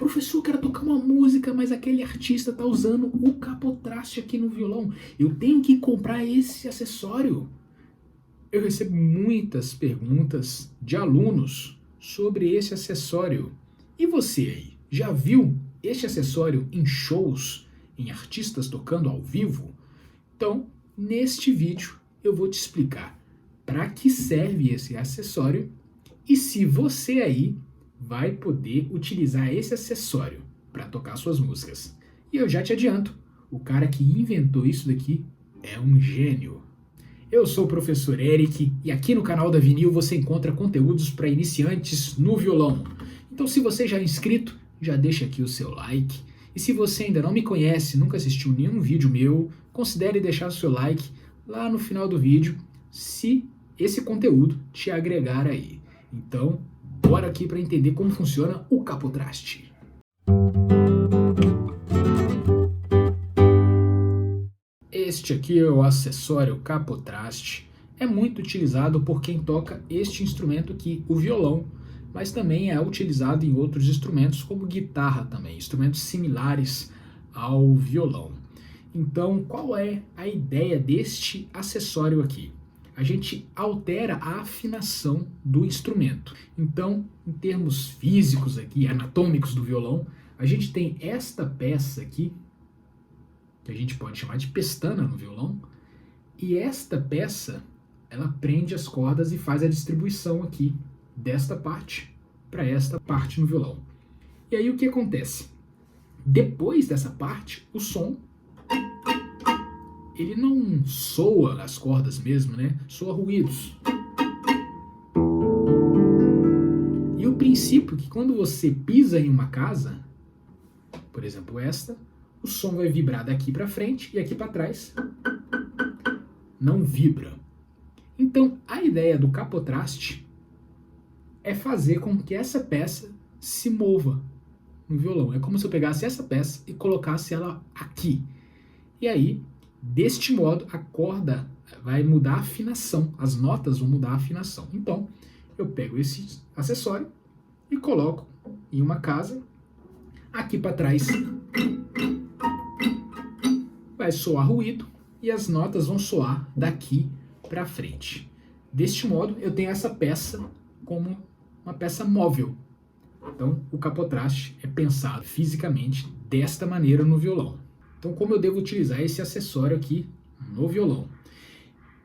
professor, eu quero tocar uma música, mas aquele artista tá usando o capotraste aqui no violão. Eu tenho que comprar esse acessório. Eu recebo muitas perguntas de alunos sobre esse acessório. E você aí, já viu este acessório em shows, em artistas tocando ao vivo? Então, neste vídeo eu vou te explicar para que serve esse acessório e se você aí vai poder utilizar esse acessório para tocar suas músicas. E eu já te adianto, o cara que inventou isso daqui é um gênio. Eu sou o professor Eric e aqui no canal da Vinil você encontra conteúdos para iniciantes no violão. Então se você já é inscrito, já deixa aqui o seu like. E se você ainda não me conhece, nunca assistiu nenhum vídeo meu, considere deixar o seu like lá no final do vídeo, se esse conteúdo te agregar aí. Então, bora aqui para entender como funciona o capotraste. Este aqui é o acessório capotraste. É muito utilizado por quem toca este instrumento aqui, o violão, mas também é utilizado em outros instrumentos como guitarra também, instrumentos similares ao violão. Então, qual é a ideia deste acessório aqui? A gente altera a afinação do instrumento. Então, em termos físicos aqui, anatômicos do violão, a gente tem esta peça aqui, que a gente pode chamar de pestana no violão, e esta peça, ela prende as cordas e faz a distribuição aqui desta parte para esta parte no violão. E aí o que acontece? Depois dessa parte, o som ele não soa as cordas mesmo, né? Soa ruídos. E o princípio é que quando você pisa em uma casa, por exemplo esta, o som vai vibrar daqui para frente e aqui para trás não vibra. Então a ideia do capotraste é fazer com que essa peça se mova no violão. É como se eu pegasse essa peça e colocasse ela aqui. E aí, deste modo, a corda vai mudar a afinação, as notas vão mudar a afinação. Então, eu pego esse acessório e coloco em uma casa, aqui para trás vai soar ruído e as notas vão soar daqui para frente. Deste modo, eu tenho essa peça como uma peça móvel. Então, o capotraste é pensado fisicamente desta maneira no violão. Então, como eu devo utilizar esse acessório aqui no violão?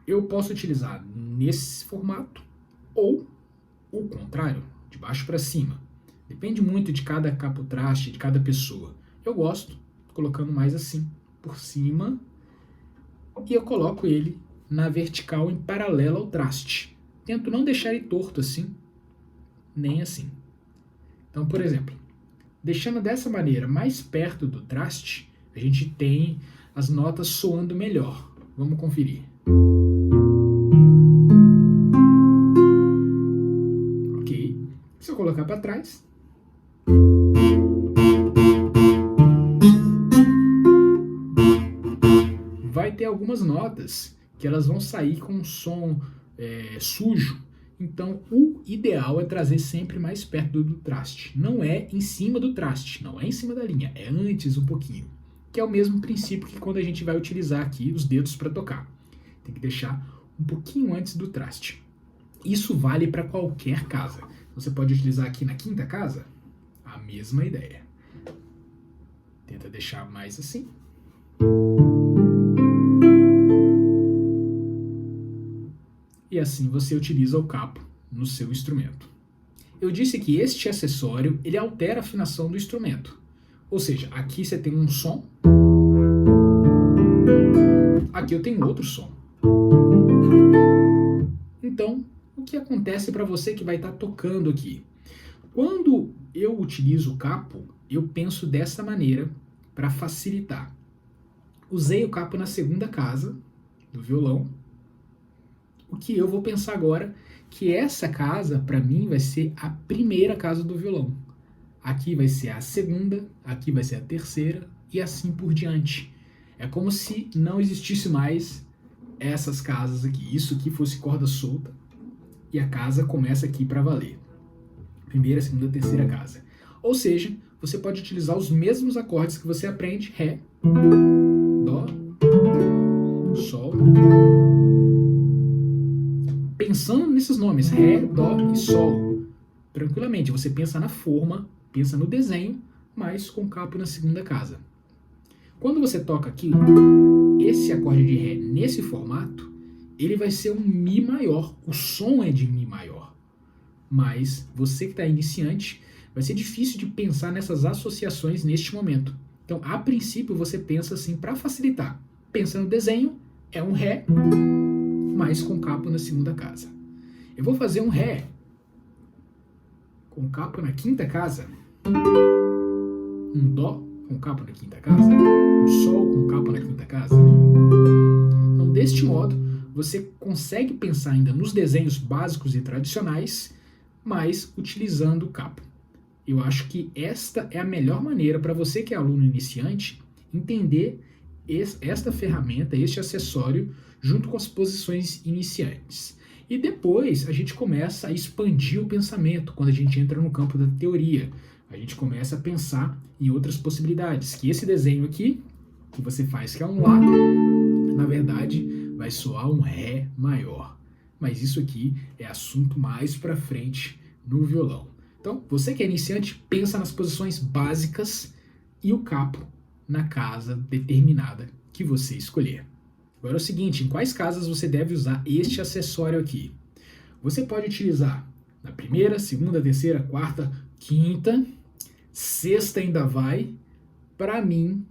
Eu posso utilizar nesse formato ou o contrário, de baixo para cima. Depende muito de cada capotraste, de cada pessoa. Eu gosto colocando mais assim, por cima, e eu coloco ele na vertical em paralelo ao traste. Tento não deixar ele torto assim, nem assim. Então, por exemplo, deixando dessa maneira mais perto do traste, a gente tem as notas soando melhor. Vamos conferir. Ok. Se eu colocar para trás, vai ter algumas notas que elas vão sair com um som sujo. Então, o ideal é trazer sempre mais perto do traste. Não é em cima do traste, não é em cima da linha, é antes um pouquinho. Que é o mesmo princípio que quando a gente vai utilizar aqui os dedos para tocar. Tem que deixar um pouquinho antes do traste. Isso vale para qualquer casa. Você pode utilizar aqui na quinta casa, a mesma ideia. Tenta deixar mais assim. E assim você utiliza o capo no seu instrumento. Eu disse que este acessório ele altera a afinação do instrumento. Ou seja, aqui você tem um som, aqui eu tenho outro som. Então, o que acontece para você que vai estar tocando aqui? Quando eu utilizo o capo, eu penso dessa maneira para facilitar. Usei o capo na segunda casa do violão. O que eu vou pensar agora que essa casa, para mim, vai ser a primeira casa do violão. Aqui vai ser a segunda, aqui vai ser a terceira e assim por diante. É como se não existisse mais essas casas aqui. Isso aqui fosse corda solta e a casa começa aqui para valer. Primeira, segunda, terceira casa. Ou seja, você pode utilizar os mesmos acordes que você aprende, Ré, Dó, Sol. Pensando nesses nomes, Ré, Dó e Sol, tranquilamente, você pensa na forma, pensa no desenho, mas com capo na segunda casa. Quando você toca aqui, esse acorde de Ré nesse formato, ele vai ser um Mi maior, o som é de Mi maior. Mas você que está iniciante, vai ser difícil de pensar nessas associações neste momento. Então, a princípio, você pensa assim para facilitar. Pensa no desenho, é um Ré, mas com capo na segunda casa. Eu vou fazer um Ré com capo na quinta casa, um Dó com capo na quinta casa, um Sol com capo na quinta casa. Então, deste modo, você consegue pensar ainda nos desenhos básicos e tradicionais, mas utilizando o capo. Eu acho que esta é a melhor maneira para você que é aluno iniciante entender esta ferramenta, este acessório, junto com as posições iniciantes. E depois a gente começa a expandir o pensamento quando a gente entra no campo da teoria. A gente começa a pensar em outras possibilidades, que esse desenho aqui, que você faz que é um Lá, na verdade vai soar um Ré maior. Mas isso aqui é assunto mais para frente no violão. Então, você que é iniciante, pensa nas posições básicas e o capo na casa determinada que você escolher. Agora é o seguinte, em quais casas você deve usar este acessório aqui? Você pode utilizar na primeira, segunda, terceira, quarta, quinta, sexta ainda vai. Para mim,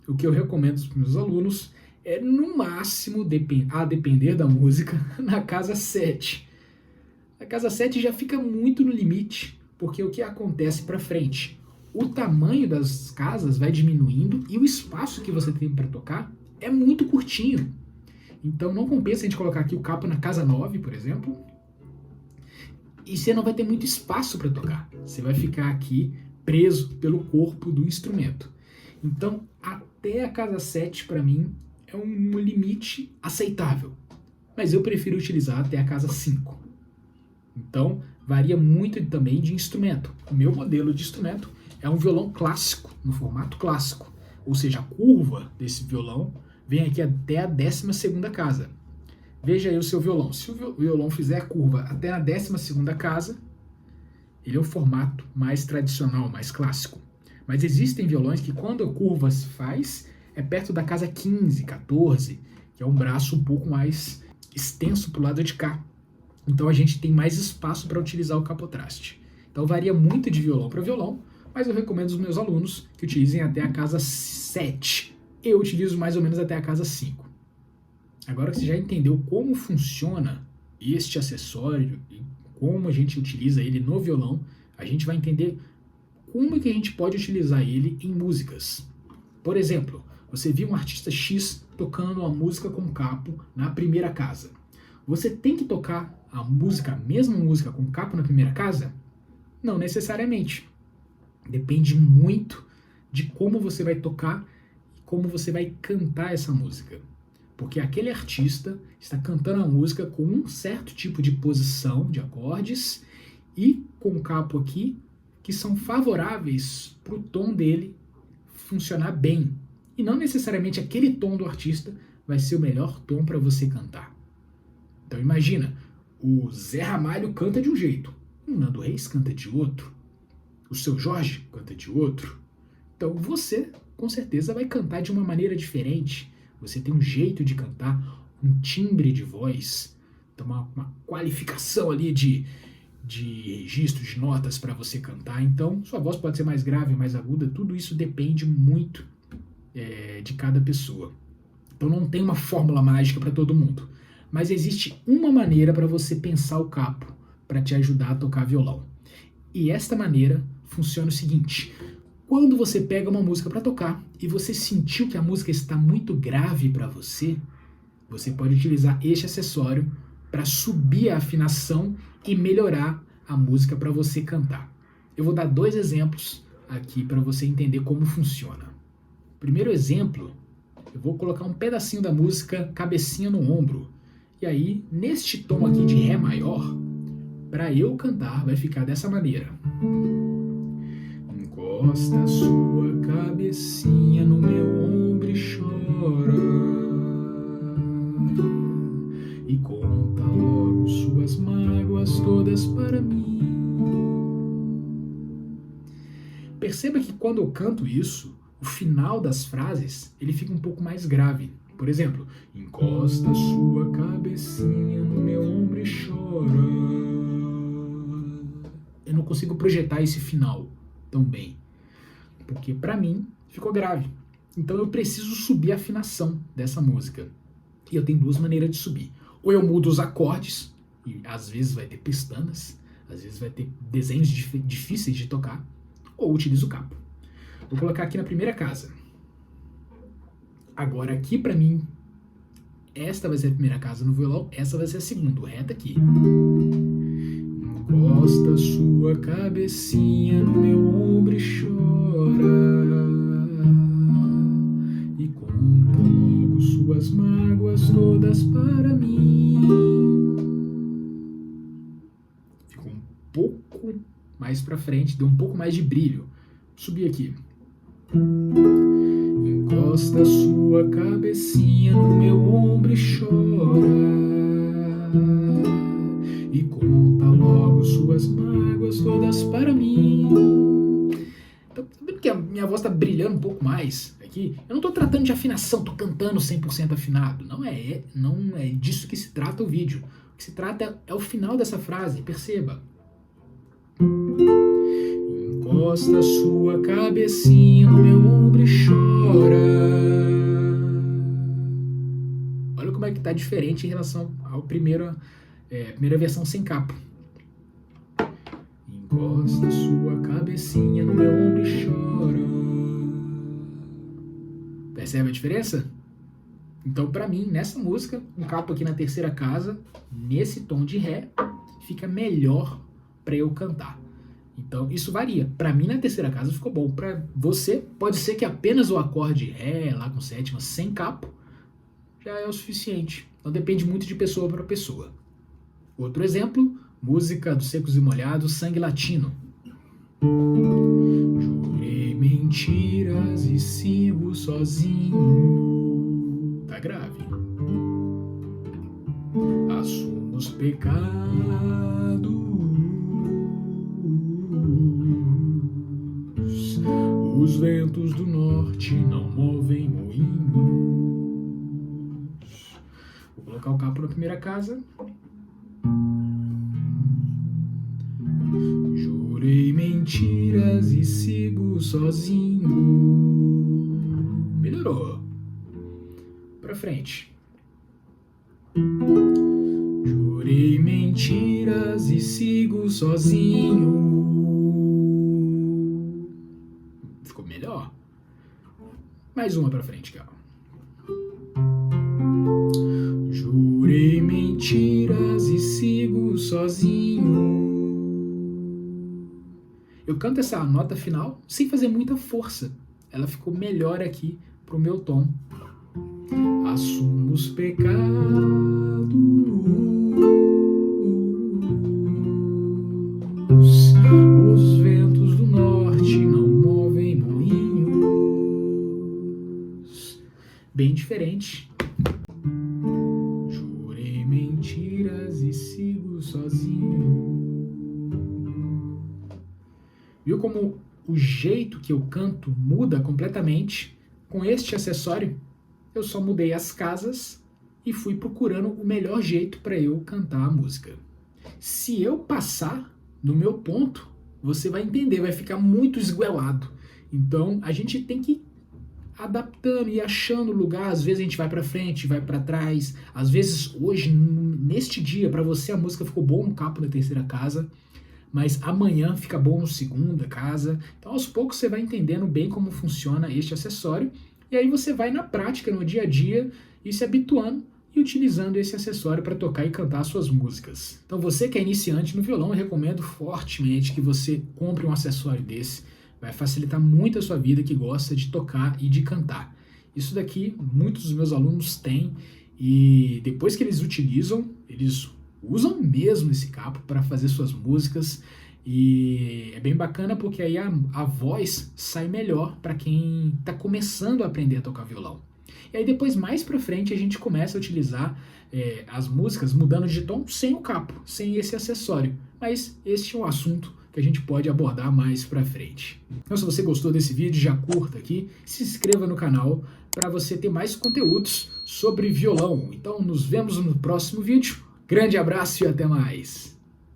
o que eu recomendo para os meus alunos é, no máximo, a depender da música, na casa 7. A casa 7 já fica muito no limite, porque o que acontece para frente? O tamanho das casas vai diminuindo e o espaço que você tem para tocar é muito curtinho. Então não compensa a gente colocar aqui o capo na casa 9, por exemplo, e você não vai ter muito espaço para tocar. Você vai ficar aqui preso pelo corpo do instrumento. Então, até a casa 7, para mim, é um limite aceitável. Mas eu prefiro utilizar até a casa 5. Então, varia muito também de instrumento. O meu modelo de instrumento é um violão clássico, no formato clássico. Ou seja, a curva desse violão vem aqui até a 12ª casa. Veja aí o seu violão. Se o violão fizer a curva até a 12ª casa, ele é o formato mais tradicional, mais clássico. Mas existem violões que quando a curva se faz, é perto da casa 15, 14, que é um braço um pouco mais extenso para o lado de cá. Então a gente tem mais espaço para utilizar o capotraste. Então varia muito de violão para violão, mas eu recomendo aos meus alunos que utilizem até a casa 7. Eu utilizo mais ou menos até a casa 5. Agora que você já entendeu como funciona este acessório e como a gente utiliza ele no violão, a gente vai entender como que a gente pode utilizar ele em músicas. Por exemplo, você viu um artista X tocando uma música com capo na primeira casa. Você tem que tocar a mesma música com capo na primeira casa? Não necessariamente. Depende muito de como você vai tocar e como você vai cantar essa música. Porque aquele artista está cantando a música com um certo tipo de posição de acordes e com o capo aqui que são favoráveis para o tom dele funcionar bem. E não necessariamente aquele tom do artista vai ser o melhor tom para você cantar. Então imagina, o Zé Ramalho canta de um jeito, o Nando Reis canta de outro, o Seu Jorge canta de outro. Então você, com certeza, vai cantar de uma maneira diferente. Você tem um jeito de cantar, um timbre de voz, então uma qualificação ali de registros, de notas para você cantar. Então sua voz pode ser mais grave, mais aguda, tudo isso depende muito de cada pessoa. Então não tem uma fórmula mágica para todo mundo. Mas existe uma maneira para você pensar o capo para te ajudar a tocar violão. E esta maneira funciona o seguinte: quando você pega uma música para tocar e você sentiu que a música está muito grave para você, você pode utilizar este acessório para subir a afinação e melhorar a música para você cantar. Eu vou dar 2 exemplos aqui para você entender como funciona. Primeiro exemplo, eu vou colocar um pedacinho da música Cabecinha no Ombro. E aí, neste tom aqui de Ré maior, para eu cantar vai ficar dessa maneira. Encosta a sua cabecinha no meu ombro e chora, e conta logo suas mágoas todas para mim. Perceba que quando eu canto isso, o final das frases ele fica um pouco mais grave. Por exemplo, encosta sua cabecinha no meu ombro e chora. Eu não consigo projetar esse final tão bem, porque para mim ficou grave. Então eu preciso subir a afinação dessa música. E eu tenho duas maneiras de subir. Ou eu mudo os acordes, e às vezes vai ter pestanas, às vezes vai ter desenhos difíceis de tocar, ou utilizo o capo. Vou colocar aqui na primeira casa. Agora aqui pra mim, esta vai ser a primeira casa no violão, essa vai ser a segunda, o ré tá aqui. Encosta sua cabecinha no meu ombro e chora, e conta logo suas mágoas todas para mim. Ficou um pouco mais pra frente, deu um pouco mais de brilho. Subir aqui. Encosta sua cabecinha no meu ombro e chora, e conta logo suas mágoas todas para mim. Então, tá vendo que a minha voz tá brilhando um pouco mais aqui? Eu não tô tratando de afinação, tô cantando 100% afinado. Não é disso que se trata o vídeo. O que se trata é o final dessa frase, perceba. Encosta sua cabecinha no meu ombro e chora. Olha como é que tá diferente em relação à primeira versão sem capo. Encosta sua cabecinha no meu ombro e chora. Percebe a diferença? Então, pra mim, nessa música, um capo aqui na terceira casa, nesse tom de ré, fica melhor pra eu cantar. Então, isso varia. Pra mim, na terceira casa ficou bom. Pra você, pode ser que apenas o acorde ré, lá com sétima, sem capo, já é o suficiente. Então, depende muito de pessoa para pessoa. Outro exemplo, música dos Secos e Molhados, Sangue Latino. Jurei mentiras e sigo sozinho. Tá grave. Assumo os pecados. Os ventos do norte não movem moinhos. Vou colocar o capo na primeira casa. Jurei mentiras e sigo sozinho. Melhorou. Pra frente. Jurei mentiras e sigo sozinho. Melhor. Mais uma pra frente, cara. Jurei mentiras e sigo sozinho. Eu canto essa nota final sem fazer muita força. Ela ficou melhor aqui pro meu tom. Assumo os pecados. Os ventos do norte não movem moinhos. Bem diferente. Jurei mentiras e sigo sozinho. Viu como o jeito que eu canto muda completamente? Com este acessório, eu só mudei as casas e fui procurando o melhor jeito para eu cantar a música. Se eu passar no meu ponto, você vai entender, vai ficar muito esguelado. Então, a gente tem que ir adaptando e achando o lugar. Às vezes a gente vai para frente, vai para trás. Às vezes, hoje, neste dia, para você a música ficou boa no capo da terceira casa, mas amanhã fica bom no segunda casa. Então, aos poucos, você vai entendendo bem como funciona este acessório. E aí você vai na prática, no dia a dia, e se habituando e utilizando esse acessório para tocar e cantar suas músicas. Então você que é iniciante no violão, eu recomendo fortemente que você compre um acessório desse. Vai facilitar muito a sua vida que gosta de tocar e de cantar. Isso daqui muitos dos meus alunos têm e depois que eles utilizam, eles usam mesmo esse capo para fazer suas músicas E é bem bacana porque aí a voz sai melhor para quem está começando a aprender a tocar violão. E aí depois, mais pra frente, a gente começa a utilizar as músicas mudando de tom sem o capo, sem esse acessório. Mas este é um assunto que a gente pode abordar mais pra frente. Então, se você gostou desse vídeo, já curta aqui, se inscreva no canal para você ter mais conteúdos sobre violão. Então, nos vemos no próximo vídeo. Grande abraço e até mais!